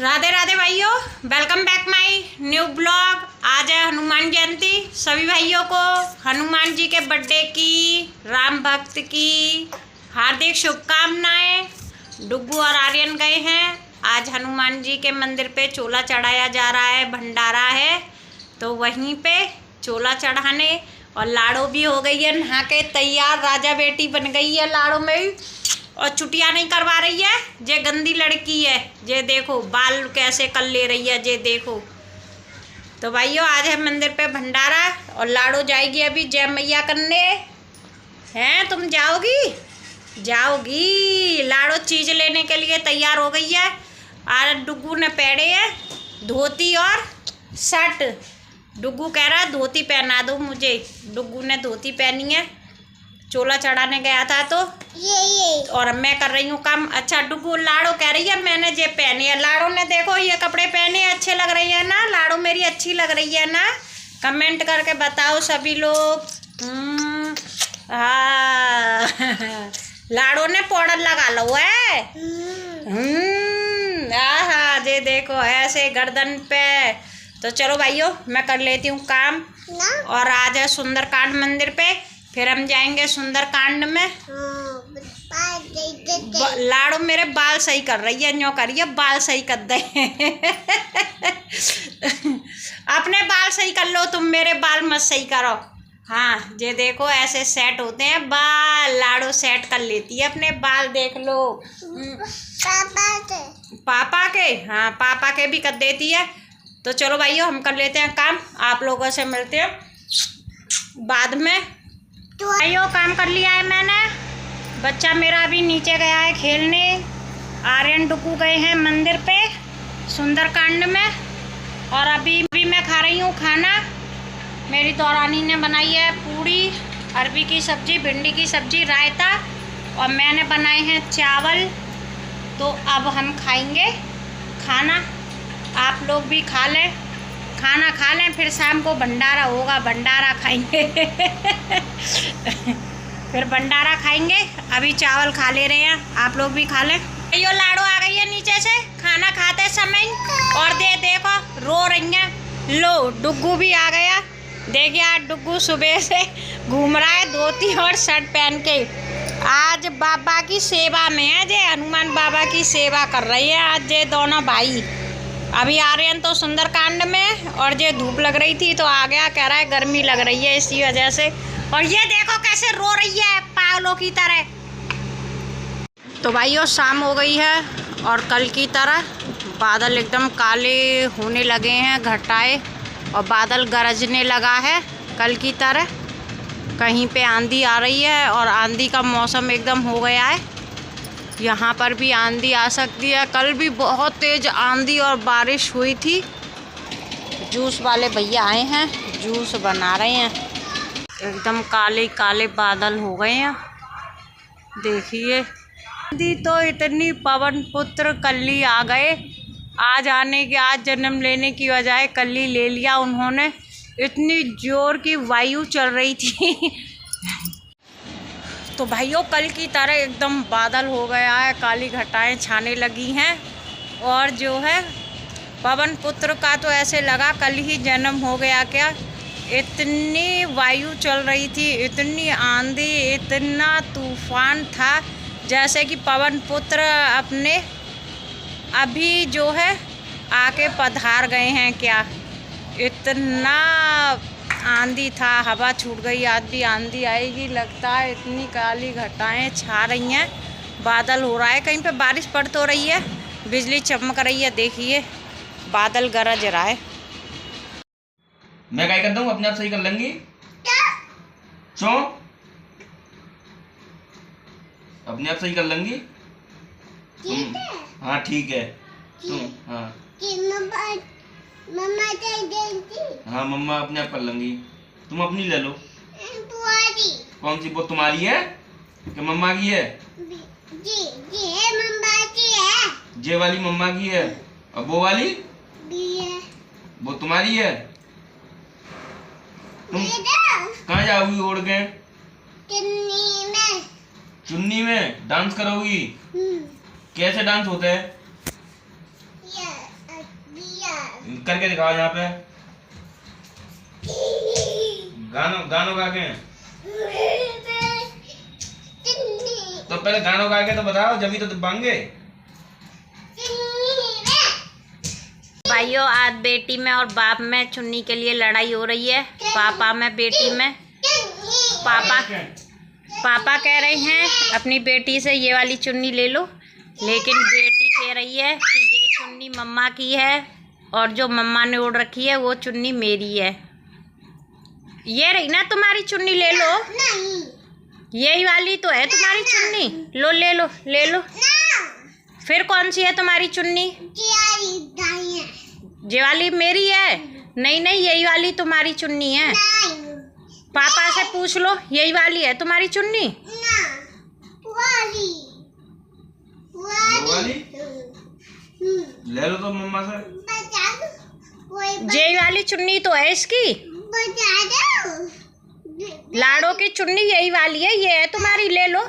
राधे राधे भाइयों, welcome back my new blog. आज है हनुमान जयंती। सभी भाइयों को हनुमान जी के बर्थडे की, राम भक्त की हार्दिक शुभकामनाएं। डुग्गू और आर्यन गए हैं आज हनुमान जी के मंदिर पे, चोला चढ़ाया जा रहा है, भंडारा है तो वहीं पे चोला चढ़ाने। और लाड़ो भी हो गई है नहा के तैयार, राजा बेटी बन गई है लाड़ो में भी। और छुट्टियाँ नहीं करवा रही है, जे गंदी लड़की है। जे देखो बाल कैसे कर ले रही है, जे देखो। तो भाइयों आज है मंदिर पे भंडारा और लाड़ो जाएगी अभी जय मैया करने। हैं तुम जाओगी? जाओगी। लाड़ो चीज़ लेने के लिए तैयार हो गई है। आज डुग्गू ने पहने है धोती और शर्ट। डुग्गू कह रहा है धोती पहना दो मुझे। डुग्गू ने धोती पहनी है, चोला चढ़ाने गया था तो ये और मैं कर रही हूँ काम। अच्छा डुग्गू, लाड़ो कह रही है मैंने जे पहने है। लाड़ो ने देखो ये कपड़े पहने, अच्छे लग रही है ना? लाड़ो मेरी अच्छी लग रही है ना? कमेंट करके बताओ सभी लोग। हाँ लाड़ो ने पाउडर लगा लो है। हाँ जे देखो ऐसे गर्दन पे। तो चलो भाइयों मैं कर लेती हूँ काम। और आज है सुंदरकांड मंदिर पे, फिर हम जाएंगे सुंदरकांड में। लाड़ो मेरे बाल सही कर रही है, न्यों करिए बाल सही कर दे। अपने बाल सही कर लो तुम, मेरे बाल मत सही करो। हाँ ये देखो ऐसे सेट होते हैं बाल। लाड़ो सेट कर लेती है अपने बाल, देख लो। पापा के, हाँ पापा के भी कर देती है। तो चलो भाइयों हम कर लेते हैं काम, आप लोगों से मिलते हैं बाद में। भाइयों काम कर लिया है मैंने। बच्चा मेरा अभी नीचे गया है खेलने। आर्यन डुग्गू गए हैं मंदिर पे सुंदरकांड में। और अभी मैं खा रही हूँ खाना। मेरी दौरानी ने बनाई है पूड़ी, अरबी की सब्जी, भिंडी की सब्जी, रायता। और मैंने बनाए हैं चावल। तो अब हम खाएंगे खाना। आप लोग भी खा लें, खाना खा लें, फिर शाम को भंडारा होगा, भंडारा खाएंगे। फिर भंडारा खाएंगे। अभी चावल खा ले रहे हैं, आप लोग भी खा लें। यो लाड़ो आ गई है नीचे से खाना खाते समय और देखो रो रही हैं। लो डुग्गू भी आ गया। देखिए आज डुग्गू सुबह से घूम रहा है धोती और शर्ट पहन के। आज बाबा की सेवा में है, जे हनुमान बाबा की सेवा कर रही है आज ये दोनों भाई। अभी आर्यन तो सुंदरकांड में, और ये धूप लग रही थी तो आ गया, कह रहा है गर्मी लग रही है इसी वजह से। और ये देखो कैसे रो रही है पागलों की तरह। तो भाइयों शाम हो गई है और कल की तरह बादल एकदम काले होने लगे हैं, घटाए, और बादल गरजने लगा है कल की तरह। कहीं पे आंधी आ रही है और आंधी का मौसम एकदम हो गया है। यहाँ पर भी आंधी आ सकती है। कल भी बहुत तेज़ आंधी और बारिश हुई थी। जूस वाले भैया आए हैं, जूस बना रहे हैं। एकदम काले काले बादल हो गए हैं, देखिए। आंधी तो इतनी, पवन पुत्र कल्ली आ गए। आज आने के, आज जन्म लेने की बजाय कल्ली ले लिया उन्होंने। इतनी जोर की वायु चल रही थी। तो भाइयों कल की तरह एकदम बादल हो गया है, काली घटाएं छाने लगी हैं। और जो है पवन पुत्र का तो ऐसे लगा कल ही जन्म हो गया क्या। इतनी वायु चल रही थी, इतनी आंधी, इतना तूफान था, जैसे कि पवन पुत्र अपने अभी जो है आके पधार गए हैं क्या। इतना आंधी था, हवा छूट गई। आज भी आंधी आएगी लगता है, इतनी काली घटाएं छा रही हैं। बादल हो रहा है, कहीं पे बारिश पड़ तो रही है, बिजली चमक रही है। देखिए बादल गरज रहा है। मैं क्या करता हूँ, अपने आप सही कर लेंगी। क्यों? अपने आप सही कर लेंगी तुम। हाँ ठीक है तुम। हाँ हाँ मम्मा अपने आप कर लेंगी, तुम अपनी ले लो। कौन सी? वो तुम्हारी है कि मम्मा की है? मम्मा की है। जे वाली मम्मा की है, और वो वाली वो तुम्हारी है। तुम कहाँ जाओगी उड़ के? चुन्नी में डांस करोगी? कैसे डांस होता है? करके दिखाओ यहाँ पे, गानों गा के। तो पहले गानों गा के तो बताओ, जब तो बांगे। भाइयों, आज बेटी में और बाप में चुन्नी के लिए लड़ाई हो रही है। पापा में बेटी में। पापा कह रहे हैं अपनी बेटी से ये वाली चुन्नी ले लो, लेकिन बेटी कह रही है कि ये चुन्नी मम्मा की है और जो मम्मा ने ओढ़ रखी है वो चुन्नी मेरी है। ये रही ना तुम्हारी चुन्नी, ले लो। यही वाली तो है तुम्हारी चुन्नी, लो ले लो ले लो। फिर कौन सी है तुम्हारी चुन्नी? ये वाली मेरी है। नहीं नहीं, यही वाली तुम्हारी चुन्नी है। पापा से पूछ लो, यही वाली है तुम्हारी चुन्नी। ले लो तो मम्मा से। यही वाली चुन्नी तो है इसकी। लाडो की चुन्नी यही वाली है, ये है तुम्हारी, ले लो।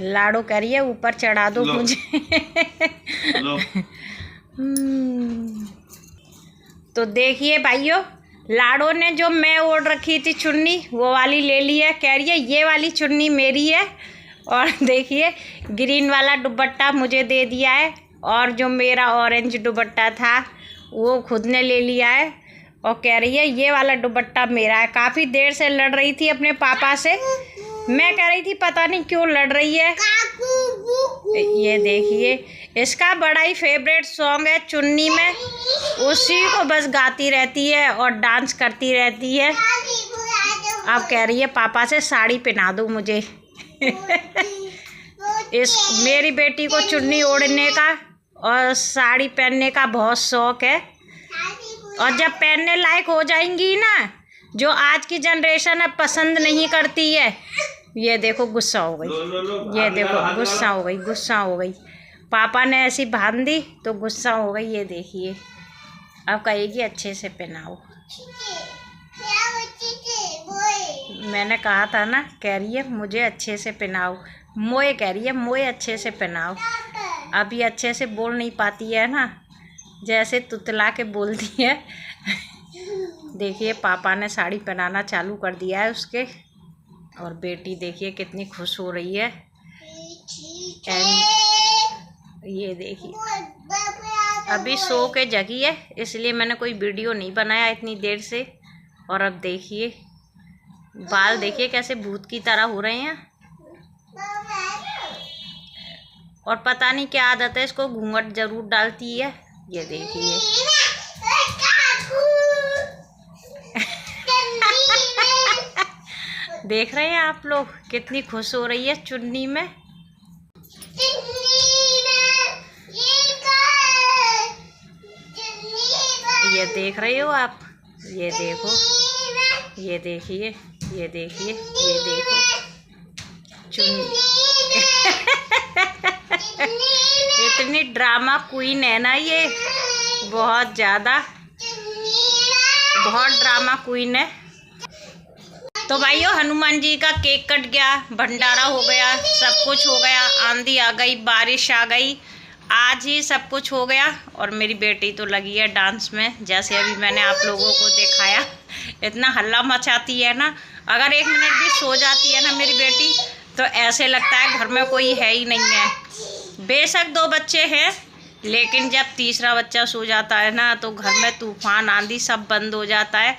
लाडो कह रही है ऊपर चढ़ा दो मुझे। लो। तो देखिए भाइयों, लाडो ने जो मैं ओढ़ रखी थी चुन्नी वो वाली ले ली है। कह रही है ये वाली चुन्नी मेरी है। और देखिए ग्रीन वाला दुपट्टा मुझे दे दिया है, और जो मेरा ऑरेंज दुपट्टा था वो खुद ने ले लिया है। और कह रही है ये वाला दुपट्टा मेरा है। काफ़ी देर से लड़ रही थी अपने पापा से। मैं कह रही थी पता नहीं क्यों लड़ रही है। ये देखिए, इसका बड़ा ही फेवरेट सॉन्ग है चुन्नी में, उसी को बस गाती रहती है और डांस करती रहती है। अब कह रही है पापा से साड़ी पहना दो मुझे। इस मेरी बेटी को चुन्नी ओढ़ने का और साड़ी पहनने का बहुत शौक है, और जब पहनने लायक हो जाएंगी ना, जो आज की जनरेशन अब पसंद नहीं करती है। ये देखो गुस्सा हो गई, ये देखो गुस्सा हो गई। पापा ने ऐसी बांध दी तो गुस्सा हो गई। ये देखिए, अब कहेगी अच्छे से पहनाओ। मैंने कहा था ना, कह रही है मुझे अच्छे से पहनाओ। मोए कह रही है, मोए अच्छे से पहनाओ। अभी अच्छे से बोल नहीं पाती है ना, जैसे तुतला के बोलती है। देखिए पापा ने साड़ी पहनाना चालू कर दिया है उसके, और बेटी देखिए कितनी खुश हो रही है। ये देखिए अभी सो के जगी है, इसलिए मैंने कोई वीडियो नहीं बनाया इतनी देर से। और अब देखिए बाल देखिए कैसे भूत की तरह हो रहे हैं, और पता नहीं क्या आदत है इसको, घूंघट जरूर डालती है। ये देखिए देख रहे हैं आप लोग कितनी खुश हो रही है चुन्नी में। ये देख रहे हो आप, ये देखो, ये देखिए, ये देखिए, ये देखो चुन्नी। इतनी ड्रामा क्वीन है ना ये, बहुत ज़्यादा, बहुत ड्रामा क्वीन है। तो भाइयों, हनुमान जी का केक कट गया, भंडारा हो गया, सब कुछ हो गया। आंधी आ गई, बारिश आ गई, आज ही सब कुछ हो गया। और मेरी बेटी तो लगी है डांस में, जैसे अभी मैंने आप लोगों को दिखाया। इतना हल्ला मचाती है ना, अगर 1 मिनट भी सो जाती है ना मेरी बेटी, तो ऐसे लगता है घर में कोई है ही नहीं है। बेशक 2 बच्चे हैं, लेकिन जब तीसरा बच्चा सो जाता है ना, तो घर में तूफान आंधी सब बंद हो जाता है।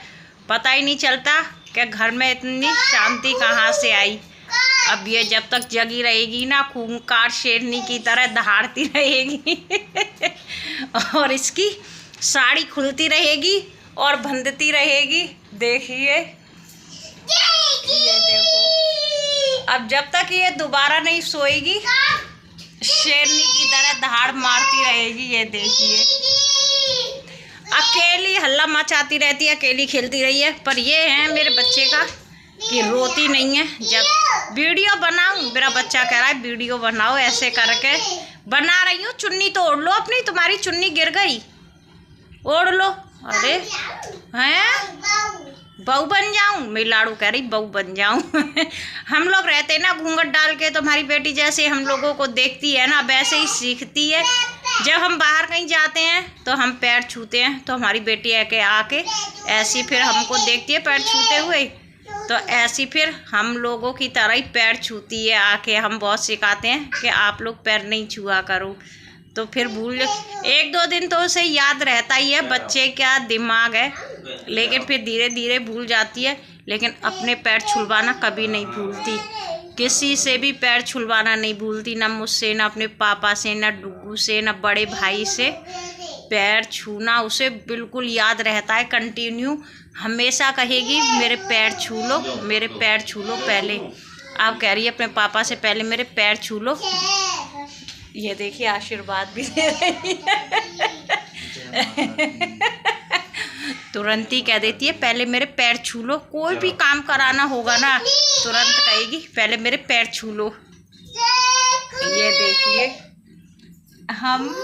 पता ही नहीं चलता कि घर में इतनी शांति कहाँ से आई। अब ये जब तक जगी रहेगी ना, खूंखार शेरनी की तरह दहाड़ती रहेगी। और इसकी साड़ी खुलती रहेगी और बंधती रहेगी। देखिए, ये देखो, अब जब तक ये दोबारा नहीं सोएगी, शेरनी की तरह दहाड़ मारती रहेगी। ये देखिए, अकेली हल्ला मचाती रहती है, अकेली खेलती रही है। पर ये है मेरे बच्चे का कि रोती नहीं है। जब वीडियो बनाऊं, मेरा बच्चा कह रहा है वीडियो बनाओ, ऐसे करके बना रही हूँ। चुन्नी तो ओढ़ लो अपनी, तुम्हारी चुन्नी गिर गई, ओढ़ लो। अरे हैं, बहू बन जाऊं? मेरी लाड़ू कह रही बहू बन जाऊं। हम लोग रहते ना घूंघट डाल के, तुम्हारी बेटी जैसे हम लोगों को देखती है ना, वैसे ही सीखती है। जब हम बाहर कहीं जाते हैं तो हम पैर छूते हैं, तो हमारी बेटी है आके ऐसी फिर हमको देखती है पैर छूते हुए, तो ऐसी फिर हम लोगों की तरह ही पैर छूती है आके। हम बहुत सिखाते हैं कि आप लोग पैर नहीं छुआ करो, तो फिर भूल 1-2 दिन तो उसे याद रहता ही है, बच्चे क्या दिमाग है, लेकिन फिर धीरे धीरे भूल जाती है। लेकिन अपने पैर छुलवाना कभी नहीं भूलती, किसी से भी पैर छुलवाना नहीं भूलती, ना मुझसे, ना अपने पापा से, ना डुग्गू से, ना बड़े भाई से। पैर छूना उसे बिल्कुल याद रहता है, कंटिन्यू हमेशा कहेगी मेरे पैर छू लो, मेरे पैर छू लो पहले। आप कह रही है अपने पापा से पहले मेरे पैर छू लो। ये देखिए आशीर्वाद भी दे रही है। तुरंत ही कह देती है पहले मेरे पैर छू लो, कोई भी काम कराना होगा ना तुरंत कहेगी पहले मेरे पैर छू लो। ये देखिए, हम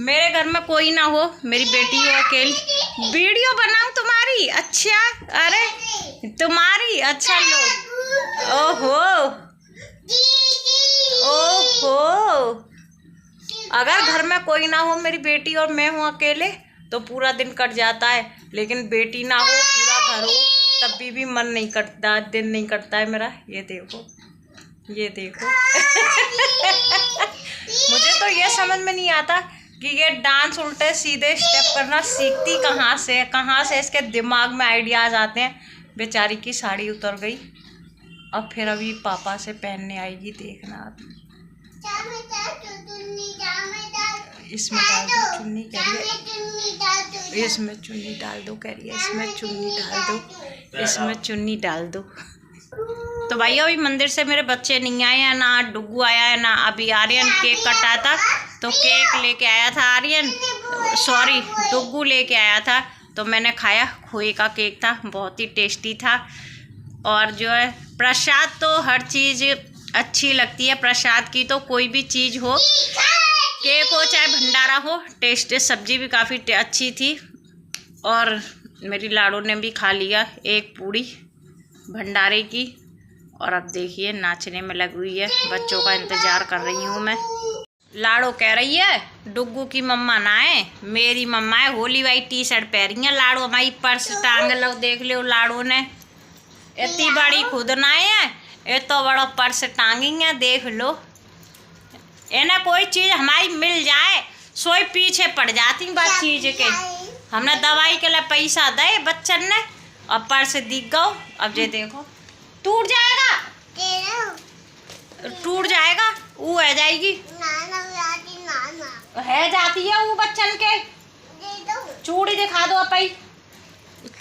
मेरे घर में कोई ना हो, मेरी बेटी हो अकेली, वीडियो बनाऊं तुम्हारी? अच्छा, अरे तुम्हारी, अच्छा लो। ओहो ओहो, अगर घर में कोई ना हो, मेरी बेटी और मैं हूँ अकेले, तो पूरा दिन कट जाता है, लेकिन बेटी ना हो, पूरा घर हो, तब भी मन नहीं कटता, दिन नहीं कटता है मेरा। ये देखो, ये देखो। मुझे तो ये समझ में नहीं आता कि ये डांस उल्टे सीधे स्टेप करना सीखती कहाँ से इसके दिमाग में आइडियाज आते हैं। बेचारी की साड़ी उतर गई, अब फिर अभी पापा से पहनने आएगी, देखना आप। इसमें डाल दो चुन्नी, कह रही है इसमें चुन्नी डाल दो, कह रही है इसमें चुन्नी डाल दो, इसमें चुन्नी डाल दो। तो भाई अभी मंदिर से मेरे बच्चे नहीं आए हैं, ना डुग्गू आया है, ना अभी आर्यन केक कटा था, तो केक लेके आया था आर्यन, सॉरी डुग्गू लेके आया था, तो मैंने खाया। खोए का केक था, बहुत ही टेस्टी था। और जो है प्रसाद, तो हर चीज़ अच्छी लगती है प्रसाद की, तो कोई भी चीज़ हो, केक हो चाहे भंडारा हो, टेस्ट, सब्जी भी काफ़ी अच्छी थी। और मेरी लाड़ो ने भी खा लिया एक पूड़ी भंडारे की, और अब देखिए नाचने में लगी हुई है, बच्चों का इंतज़ार कर रही हूँ मैं। लाड़ो कह रही है डुग्गू की मम्मा ना है, मेरी मम्मा है, होली वाली टी-शर्ट पहनी है। लाड़ो हमारी पर्स टांग लो, देख लो लाड़ो ने, इतनी बड़ी खुद ना है, ये तो बड़ा पर्स टांगी है, देख लो। इन्हें कोई चीज़ हमारी मिल जाए सोई पीछे पड़ जाती बात चीज़ के। हमने दवाई के लिए पैसा दे बच्चन ने, और पर्स दिख गो। अब ये देखो टूट जाएगा, टूट जाएगा, वो है जाएगी, है जाती है वो बच्चन के। चूड़ी दिखा दो अपई,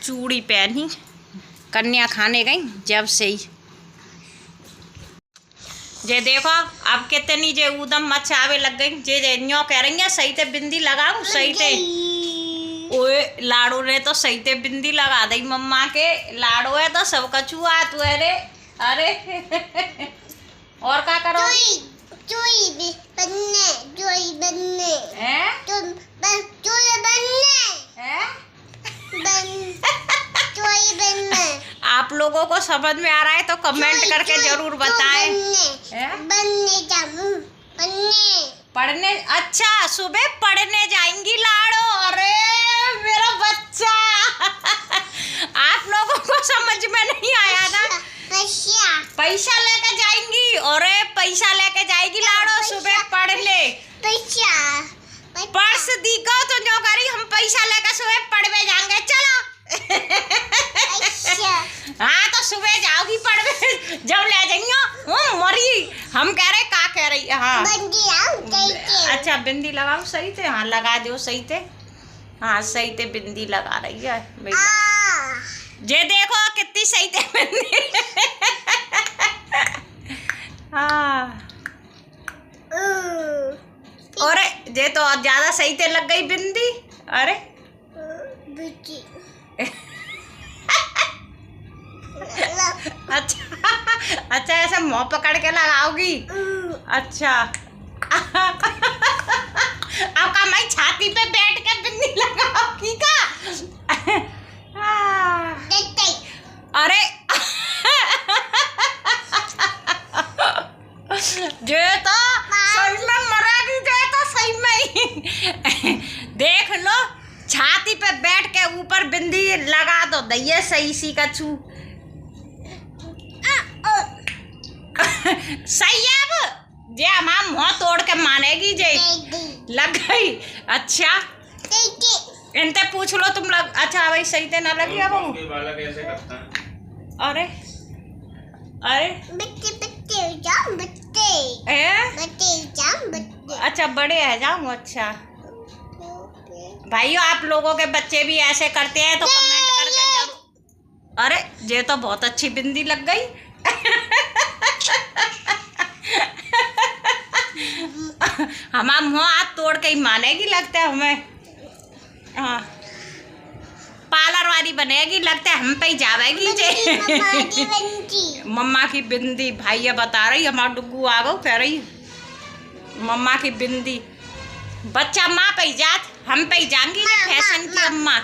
चूड़ी पहनी, कन्या खाने गई जब से ही। जे देखो अब कितनी जे उदम मचावे लग गई, जे न्यो कह रही है सही ते बिंदी लगाऊं, सही ते। ओए लाड़ो ने तो सही ते बिंदी लगा दी मम्मा के, लाड़ो है तो सब कछुआ तू है रे। अरे और क्या करो, चोई बनने हैं तुम चोई बनने आप लोगों को समझ में आ रहा है तो कमेंट करके जरूर बताएं। पढ़ने, अच्छा सुबह पढ़ने जाएंगी लाड़ो। अरे मेरा बच्चा आप लोगों को समझ में नहीं आया ना, पैसा लेके जाएंगी, और पैसा लेके जाएगी लाड़ो सुबह पढ़ने। पर्स दिखो तो जो करी, हम पैसा लेकर सुबह पढ़ने जाएंगे, चलो। हाँ तो सुबह जाओगी पढ़ने, जब ले जाइयो मरी। हम कह रहे का कह रही है, हाँ अच्छा बिंदी लगाओ सही थे, हाँ लगा दो सही थे, हाँ सही थे बिंदी लगा रही है जे देखो कितनी सही थे बिंदी। हाँ और जे तो ज्यादा सही थे लग गई बिंदी। अरे अच्छा अच्छा ऐसे मुँह पकड़ के लगाओगी, अच्छा। अब का मैं छाती पे बैठ के बिंदी लगाओगी का? अरे जे तो सही में मरेगी, जे तो सही में भी लगा दो दैये सही सी कछु। सही है अब जे हमारा मुँह तोड़ के मानेगी जे लग गई। अच्छा इनते पूछ लो तुम लग। अच्छा भाई सही ते ना लगी अब वाला कैसे करता है? अरे अरे बच्चे बच्चे जाम बच्चे ए? बच्चे जाम बच्चे। अच्छा बड़े है जाऊँ। अच्छा भाइयों आप लोगों के बच्चे भी ऐसे करते हैं तो कमेंट करके जरूर। अरे ये तो बहुत अच्छी बिंदी लग गई। हमारा मुँह हाथ तोड़ के ही मानेगी लगता है हमें। हाँ पार्लर वाली बनेगी लगता है हम पे ही जावेगी जे। मम्मा की बिंदी भाई ये बता रही हमारा डुग्गू आ गो कह रही मम्मा की बिंदी। बच्चा माँ पे ही जात हम पे ही जाएंगी जे फैशन की अम्मा।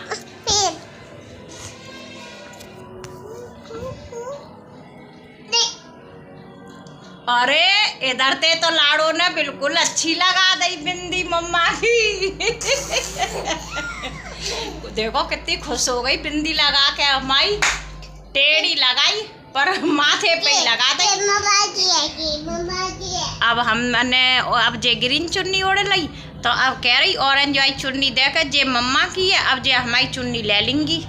अरे इधर ते तो लाड़ो ने बिल्कुल अच्छी लगा दी बिंदी मम्मा की। देखो कितनी खुश हो गई बिंदी लगा के। हमारी टेढ़ी लगाई पर माथे पे ही लगा दी। अब हमने अब जे ग्रीन चुन्नी ओढ़ ली तो अब कह रही ऑरेंज वाली चुन्नी देकर जे मम्मा की है अब जे हमारी चुन्नी ले लेंगी।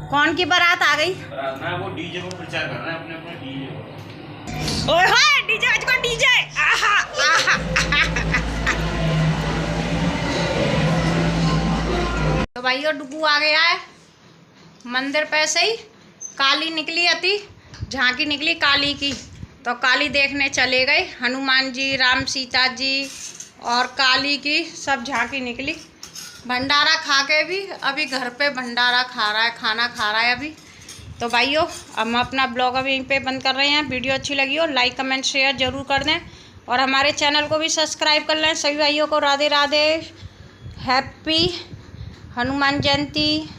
कौन की बारात आ गई? ना वो डीजे को प्रचार कर रहे हैं अपने अपने डीजे को। ओए होए डीजे आज डीजे। आहा आहा। तो भाइयों डुग्गू आ गया है मंदिर पे से ही। काली निकली अति झांकी निकली काली की तो काली देखने चले गए। हनुमान जी राम सीता जी और काली की सब झांकी निकली। भंडारा खा के भी अभी घर पे भंडारा खा रहा है खाना खा रहा है अभी। तो भाइयों हम अपना ब्लॉग अभी यहीं पे बंद कर रहे हैं। वीडियो अच्छी लगी हो लाइक कमेंट शेयर ज़रूर कर दें और हमारे चैनल को भी सब्सक्राइब कर लें। सभी भाइयों को राधे राधे। हैप्पी हनुमान जयंती।